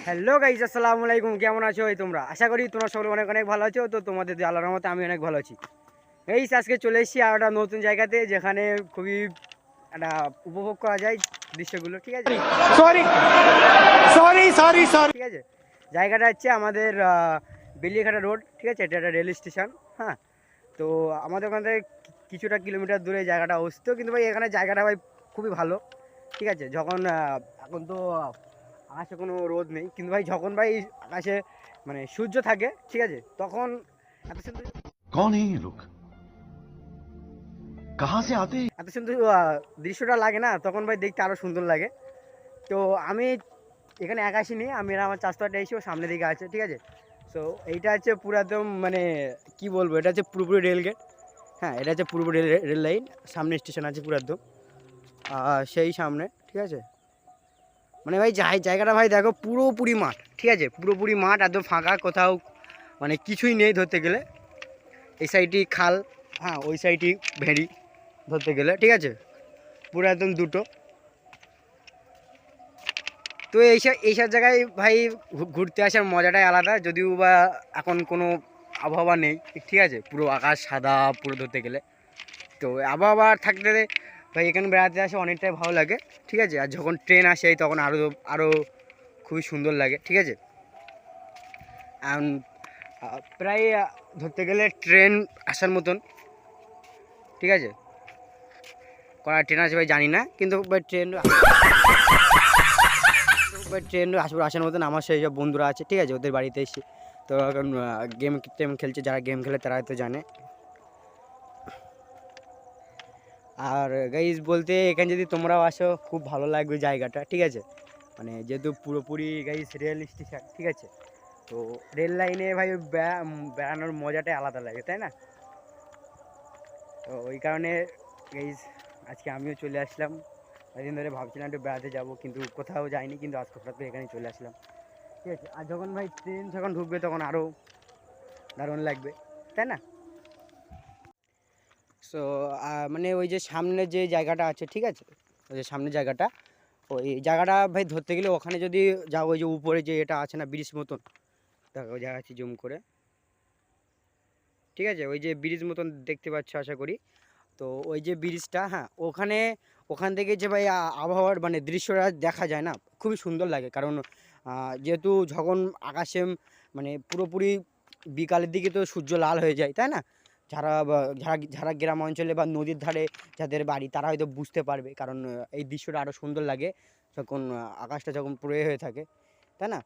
Hello guys, আসসালামু আলাইকুম। কেমন আছো তোমরা? আশা করি তোমরা সকলে অনেক অনেক ভালো আছো। তো তোমাদের আল্লাহর রহমতে আমি অনেক ভালো আছি। গাইস, আজকে চলে এসেছি আর একটা নতুন জায়গাতে, যেখানে খুবই একটা উপভোগ করা যায় দৃশ্যগুলো। ঠিক আছে, সরি সরি সরি সরি ঠিক আছে। জায়গাটা হচ্ছে আমাদের বেলিয়াঘাটা রোড। ঠিক আছে, এটা একটা রেল স্টেশন। হ্যাঁ, তো আমাদের ওখান থেকে কিছুটা কিলোমিটার দূরে জায়গাটা অবস্থিত। কিন্তু ভাই এখানে জায়গাটা ভাই খুবই ভালো। ঠিক আছে, যখন এখন তো আকাশে কোনো রোদ নেই, কিন্তু ভাই যখন ভাই আকাশে মানে সূর্য থাকে, ঠিক আছে, তখন এত সুন্দর कौन है ये लोग कहां से आते हैं। এত সুন্দর দৃশ্যটা লাগে না, তখন ভাই দেখতে আরও সুন্দর লাগে। তো আমি এখানে একা আসিনি, আমি আর আমার চাষটা এসে ও সামনের দিকে আছে। ঠিক আছে, সো এইটা হচ্ছে পুরো একদম মানে কি বলবো, এটা হচ্ছে পুরোপুরি রেল গেট। হ্যাঁ, এটা হচ্ছে পুরোপুরি রেল লাইন। সামনে স্টেশন আছে পুরো একদম সেই সামনে। ঠিক আছে, মানে ভাই জায়গাটা ভাই দেখো, পুরোপুরি মাঠ। ঠিক আছে, পুরোপুরি মাঠ, একদম ফাঁকা, কোথাও মানে কিছুই নেই ধরতে গেলে। এই সাইডটি খাল, হ্যাঁ ওই সাইডটি ভেড়ি ধরতে গেলে। ঠিক আছে, পুরো একদম দুটো। তো এইসব জায়গায় ভাই ঘুরতে আসার মজাটাই আলাদা, যদিও বা এখন কোনো আবহাওয়া নেই। ঠিক আছে, পুরো আকাশ সাদা পুরো ধরতে গেলে। তো আবহাওয়া থাকতে ভাই এখানে বেড়াতে আসে অনেকটাই ভালো লাগে। ঠিক আছে, আর যখন ট্রেন আসে তখন আরও আরও খুবই সুন্দর লাগে। ঠিক আছে, প্রায় ধরতে গেলে ট্রেন আসার মতন। ঠিক আছে, কটা ট্রেন আছে ভাই জানি না, কিন্তু ট্রেন আসার মতন আমার সেই সব বন্ধুরা আছে। ঠিক আছে, ওদের বাড়িতে এসে তো এখন গেম টেম খেলছে, যারা গেম খেলে তারা হয়তো জানে। আর গাইজ বলতে, এখানে যদি তোমরাও আসো খুব ভালো লাগবে জায়গাটা। ঠিক আছে, মানে যেহেতু পুরোপুরি গাইজ রেল স্টেশন। ঠিক আছে, তো রেল লাইনে ভাই বেড়ানোর মজাটাই আলাদা লাগে, তাই না? তো ওই কারণে গাইজ আজকে আমিও চলে আসলাম। কয়েকদিন ধরে ভাবছিলাম একটু বেড়াতে যাবো, কিন্তু কোথাও যাইনি, কিন্তু আজকে হঠাৎ করে এখানে চলে আসলাম। ঠিক আছে, আর যখন ভাই ট্রেন যখন ঢুকবে তখন আরও দারুণ লাগবে, তাই না? সো মানে ওই যে সামনে যে জায়গাটা আছে, ঠিক আছে, ওই যে সামনের জায়গাটা, ওই জায়গাটা ভাই ধরতে গেলে ওখানে যদি যাও, ওই যে উপরে যে এটা আছে না ব্রিজ মতন, দেখো ওই জায়গা আছে জুম করে। ঠিক আছে, ওই যে ব্রিজ মতন দেখতে পাচ্ছ আশা করি। তো ওই যে ব্রিজটা, হ্যাঁ ওখান থেকে যে ভাই আবহাওয়ার মানে দৃশ্যটা দেখা যায় না, খুবই সুন্দর লাগে। কারণ যেহেতু যখন আকাশে মানে পুরোপুরি বিকালের দিকে তো সূর্য লাল হয়ে যায়, তাই না? যারা গ্রাম অঞ্চলে বা নদীর ধারে যাদের বাড়ি, তারা হয়তো বুঝতে পারবে। কারণ এই দৃশ্যটা আরও সুন্দর লাগে যখন আকাশটা যখন পুরো হয়ে থাকে, তাই না?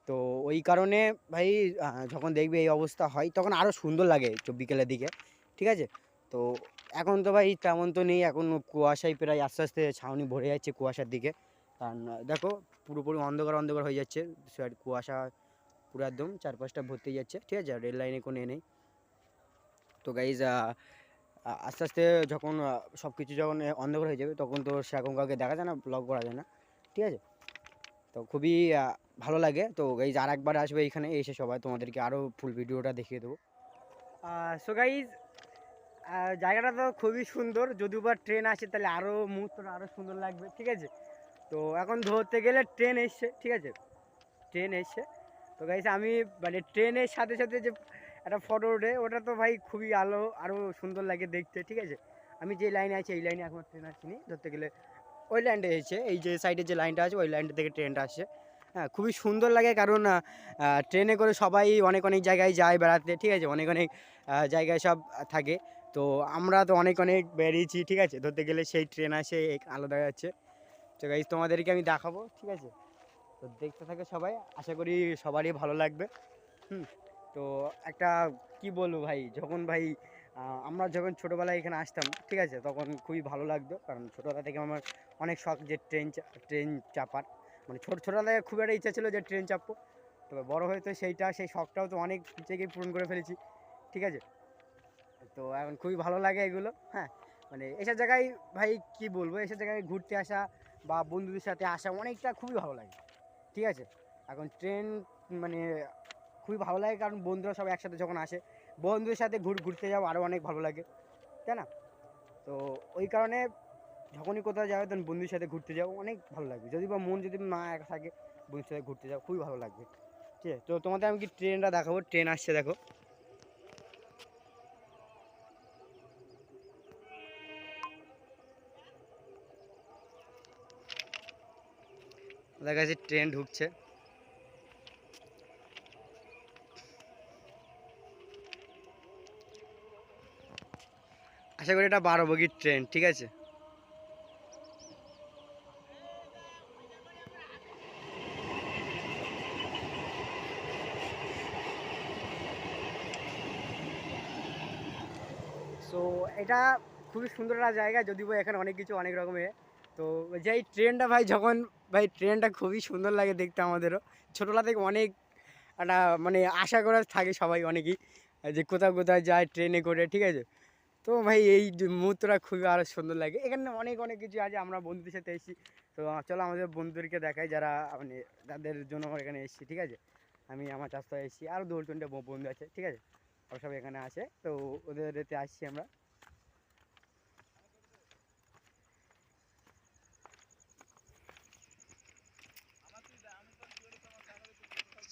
তো ওই কারণে ভাই যখন দেখবে এই অবস্থা হয়, তখন আরও সুন্দর লাগে বিকেলের দিকে। ঠিক আছে, তো এখন তো ভাই তেমন তো নেই, এখন কুয়াশায় প্রায় আস্তে আস্তে ছাউনি ভরে যাচ্ছে কুয়াশার দিকে। কারণ দেখো পুরোপুরি অন্ধকার অন্ধকার হয়ে যাচ্ছে, কুয়াশা পুরো একদম চারপাশটা ভর্তি যাচ্ছে। ঠিক আছে, রেল লাইনে কোনো নেই। তো গাইজ আস্তে আস্তে যখন সব কিছু যখন অন্ধকার হয়ে যাবে, তখন তো সেরকম কাউকে দেখা যায় না, ব্লগ করা যায় না। ঠিক আছে, তো খুবই ভালো লাগে। তো গাইজ আর একবার আসবে এখানে এসে, সবাই তোমাদেরকে আরও ফুল ভিডিওটা দেখিয়ে দেবো। সো গাইজ জায়গাটা তো খুবই সুন্দর, যদিও বা ট্রেন আসে তাহলে আরও মুহূর্তটা আরও সুন্দর লাগবে। ঠিক আছে, তো এখন ধরতে গেলে ট্রেন এসছে। ঠিক আছে, ট্রেন এসছে। তো গাইজ আমি মানে ট্রেনের সাথে সাথে যে একটা ফটো ওঠে, ওটা তো ভাই খুবই আরও সুন্দর লাগে দেখতে। ঠিক আছে, আমি যে লাইনে আছি এই লাইনে এখন ট্রেন আসেনি ধরতে গেলে, ওই লাইনটা এসেছে, এই যে সাইডে যে লাইনটা আছে ওই লাইনটা থেকে ট্রেনটা আসছে। হ্যাঁ, খুবই সুন্দর লাগে, কারণ ট্রেনে করে সবাই অনেক অনেক জায়গায় যায় বেড়াতে। ঠিক আছে, অনেক অনেক জায়গায় সব থাকে। তো আমরা তো অনেক অনেক বেরিয়েছি। ঠিক আছে, ধরতে গেলে সেই ট্রেন আসে আলাদা যাচ্ছে। তো গাইজ তোমাদেরকে আমি দেখাবো। ঠিক আছে, তো দেখতে থাকে সবাই, আশা করি সবারই ভালো লাগবে। হুম, তো একটা কি বলবো ভাই, যখন ভাই আমরা যখন ছোটোবেলায় এখানে আসতাম, ঠিক আছে, তখন খুবই ভালো লাগতো। কারণ ছোটোবেলা থেকে আমার অনেক শখ যে ট্রেন চাপার, মানে ছোটোবেলায় খুব একটা ইচ্ছা ছিল যে ট্রেন চাপবো। তবে বড় হয়ে তো সেই শখটাও তো অনেক জায়গায় পূরণ করে ফেলেছি। ঠিক আছে, তো এখন খুবই ভালো লাগে এগুলো। হ্যাঁ, মানে এসব জায়গায় ভাই কি বলবো, এসব জায়গায় ঘুরতে আসা বা বন্ধুদের সাথে আসা অনেকটা খুবই ভালো লাগে। ঠিক আছে, এখন ট্রেন মানে খুবই ভালো লাগে, কারণ বন্ধুরা সব একসাথে যখন আসে, বন্ধুদের সাথে ঘুরতে যাও আরও অনেক ভালো লাগে, তাই না? তো ওই কারণে যখনই কোথাও যাবে তখন বন্ধুদের সাথে ঘুরতে যাও অনেক ভালো লাগবে। যদি বা মন যদি না একা থাকে বন্ধুর সাথে ঘুরতে যাও, খুবই ভালো লাগবে। ঠিক আছে, তো তোমাদের আমি কি ট্রেনটা দেখাবো, ট্রেন আসছে দেখো। দেখা যাচ্ছে ট্রেন ঢুকছে। আশা করি এটা 12 বগির ট্রেন, ঠিক আছে। সো এটা খুবই সুন্দর একটা জায়গা, যদিও বা এখানে অনেক কিছু অনেক রকমের। তো যেই ট্রেনটা ভাই, যখন ভাই ট্রেনটা খুবই সুন্দর লাগে দেখতে আমাদেরও। ছোটোবেলা থেকে অনেক একটা মানে আশা করা থাকে সবাই অনেকেই, যে কোথাও কোথায় যায় ট্রেনে করে, ঠিক আছে। তো ভাই এই যে মুহূর্তটা খুবই আরও সুন্দর লাগে। এখানে অনেক অনেক কিছু আছে, আমরা বন্ধুদের সাথে এসেছি। তো চলো আমাদের বন্ধুদেরকে দেখাই, যারা মানে তাদের জন্য আমরা এখানে এসেছি, ঠিক আছে। আমি আমার চাষতে এসেছি, আরও 2-3টে বন্ধু আছে, ঠিক আছে। ওরা সব এখানে আছে, তো ওদের এতে আসছি আমরা।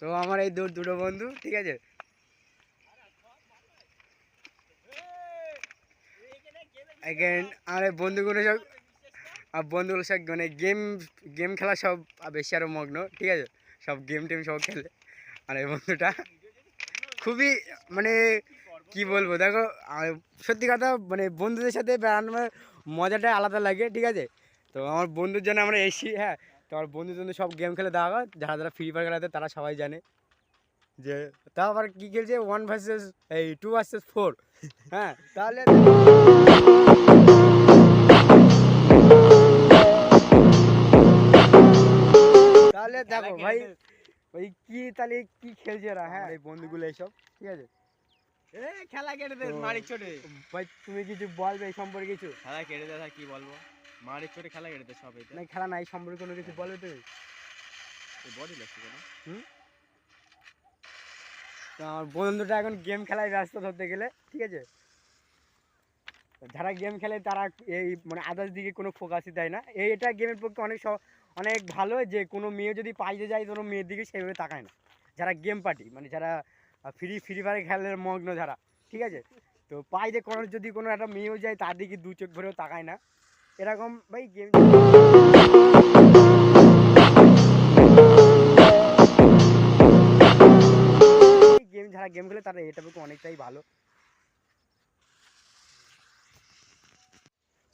তো আমার এই দুটো বন্ধু, ঠিক আছে। এখানে আমার এই বন্ধুগুলো সব বন্ধুগুলো সব মানে গেম গেম খেলা সব বেশি আরও মগ্ন, ঠিক আছে। সব গেম টেম সব খেলে। আর এই বন্ধুটা খুবই মানে কি বলবো, দেখো সত্যি কথা মানে বন্ধুদের সাথে বেড়ানোর মজাটাই আলাদা লাগে, ঠিক আছে। তো আমার বন্ধুর জন্য আমরা এসি, হ্যাঁ। তো আমার বন্ধুর জন্য সব গেম খেলে দেওয়া হয়, যারা যারা ফ্রি ফায়ার খেলাতে তারা সবাই জানে যে। তাও আবার কী খেলছে, 2 vs 4, হ্যাঁ। তাহলে তাহলে দেখো ভাই, ওই কি তাহলে কি খেলছে এরা, হ্যাঁ এই বন্ধুগুলো এইসব, ঠিক আছে। খেলা কেটে দে, তো মারির চোটে। ভাই তুমি কিছু বলবে এই সম্পর্কে কিছু? খেলা কেটে দে, কি বলবো, মারির চোটে খেলা কেটে দে সব। এটা না খেলা না, এই সম্পর্কে কোনো কিছু বলবে তুমি? বডি লাগছে কেন? হুম। তো আমার বন্ধুটা এখন গেম খেলায় ব্যস্ত ধরতে গেলে, ঠিক আছে। যারা গেম খেলে তারা এই মানে আদার্স দিকে কোনো ফোকাসই দেয় না। এটা গেমের পক্ষে অনেক অনেক ভালো, যে কোনো মেয়ে যদি পাইতে যায় কোনো মেয়ের দিকে সেইভাবে তাকায় না। যারা গেম পার্টি মানে যারা ফ্রি ফায়ার খেলার মগ্ন যারা, ঠিক আছে। তো পাইতে কোনো যদি কোনো একটা মেয়েও যায় তার দিকে 2 চোখ ভরেও তাকায় না, এরকম ভাই গেম। গেম যারা গেম খেলে তারা এটা পক্ষে অনেকটাই ভালো।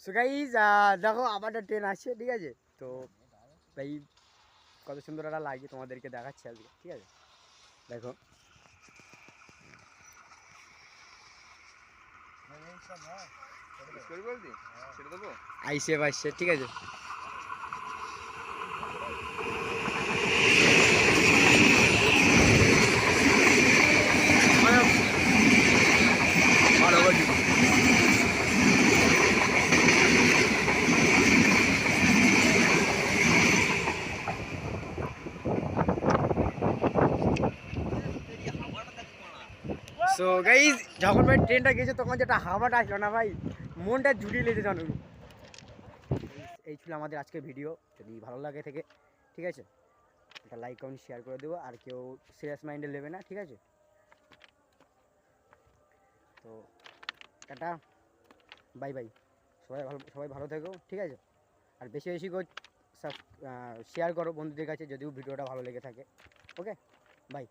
সো গাইজ দেখো আবার একটা ট্রেন আসছে, ঠিক আছে। তো ভাই কত সুন্দর একটা লাগে, তোমাদেরকে দেখাচ্ছি আজকে, ঠিক আছে। দেখো আইসে পাইছে, ঠিক আছে। সো গাইজ যখন ভাই ট্রেনটা গেছে তখন যেটা হাওয়াটা আসলো না ভাই, মনটা জুড়িয়ে লেগেছে জানো। এই ছিল আমাদের আজকের ভিডিও। যদি ভালো লাগে থেকে, ঠিক আছে, একটা লাইক কমেন্ট শেয়ার করে দেবো। আর কেউ সিরিয়াস মাইন্ডে নেবে না, ঠিক আছে। তো টাটা, বাই বাই। সবাই ভালো থেকো, ঠিক আছে। আর বেশি বেশি করে শেয়ার করো বন্ধুদের কাছে, যদিও ভিডিওটা ভালো লেগে থাকে। ওকে, বাই।